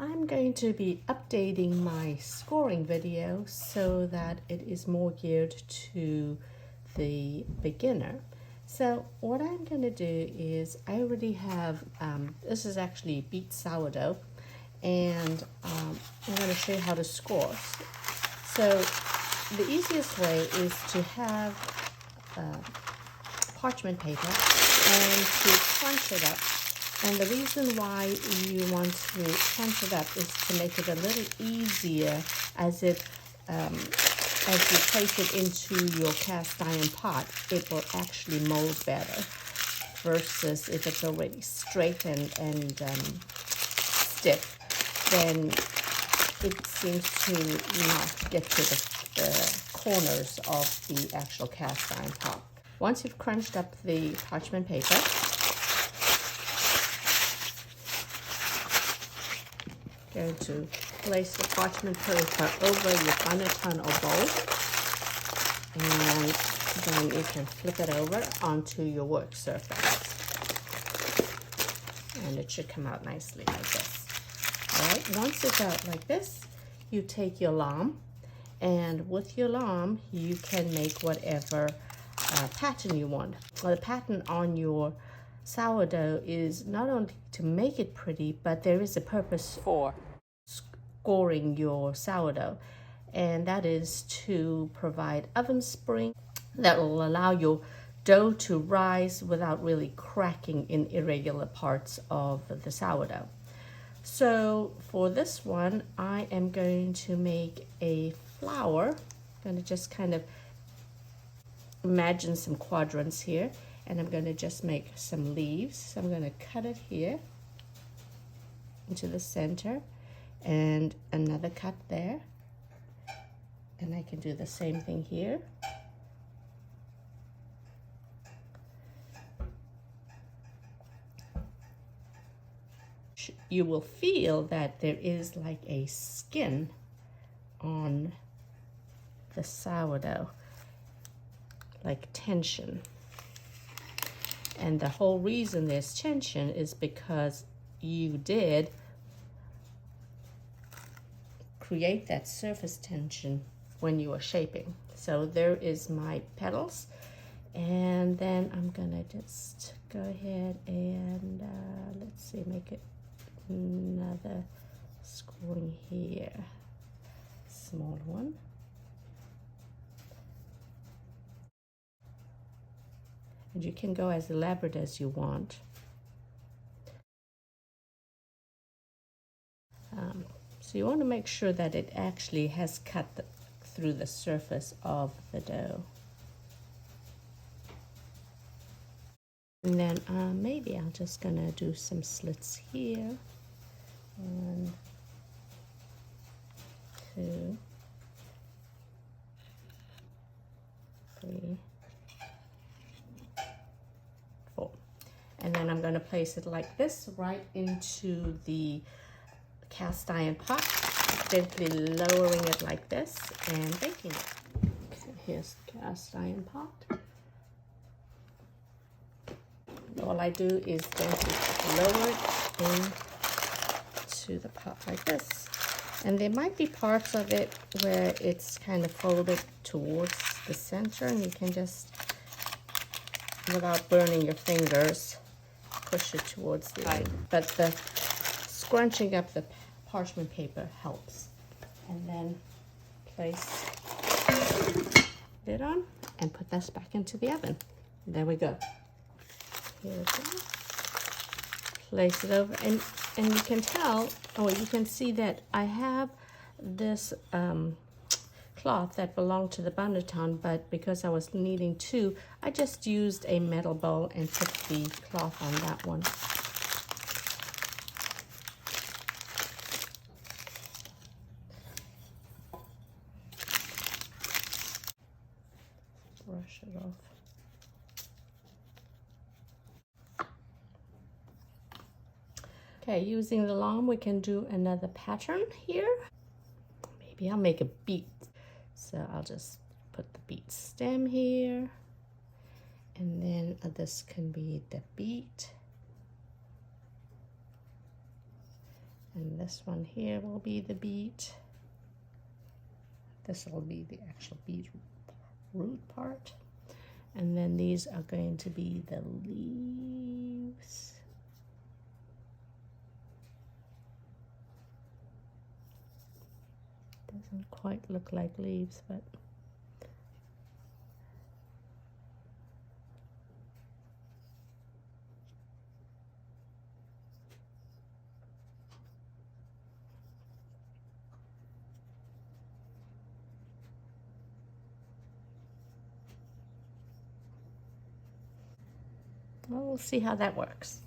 I'm going to be updating my scoring video so that it is more geared to the beginner. So what I'm going to do is I already have, this is actually beet sourdough, and I'm going to show you how to score. So the easiest way is to have parchment paper and to crunch it up. And the reason why you want to crunch it up is to make it a little easier as you place it into your cast iron pot. It will actually mold better versus if it's already straight and stiff, then it seems to not get to the corners of the actual cast iron pot. Once you've crunched up the parchment paper, going to place the parchment paper over your banneton or bowl, and then you can flip it over onto your work surface, and it should come out nicely like this. All right, once it's out like this, you take your lamb, and with your lamb you can make whatever pattern you want. Well, the pattern on your sourdough is not only to make it pretty, but there is a purpose for scoring your sourdough, and that is to provide oven spring that will allow your dough to rise without really cracking in irregular parts of the sourdough. So for this one, I am going to make a flower. I'm going to just kind of imagine some quadrants here, and I'm going to just make some leaves. So I'm going to cut it here into the center, and another cut there, and I can do the same thing here. You will feel that there is like a skin on the sourdough, like tension. And the whole reason there's tension is because you did create that surface tension when you were shaping. So there is my petals, and then I'm gonna just go ahead and let's see, make it another scoring here, small one. And you can go as elaborate as you want. So you want to make sure that it actually has cut through the surface of the dough. And then maybe I'm just gonna do some slits here. 1, 2, 3, 4. And then I'm gonna place it like this right into the cast iron pot, gently lowering it like this and baking it. So here's the cast iron pot. All I do is gently lower it into the pot like this. And there might be parts of it where it's kind of folded towards the center, and you can just, without burning your fingers, push it towards the end. But the scrunching up the parchment paper helps. And then place it on and put this back into the oven. There we go. Here we go. Place it over, and you can tell, or you can see that I have this cloth that belonged to the banneton, but because I was needing two, I just used a metal bowl and put the cloth on that one. Brush it off. Okay, using the lamb, we can do another pattern here. Maybe I'll make a beet. So I'll just put the beet stem here, and then this can be the beet, And this one here will be the beet. This will be the actual beet root part. And then these are going to be the leaves. Doesn't quite look like leaves, but well, we'll see how that works.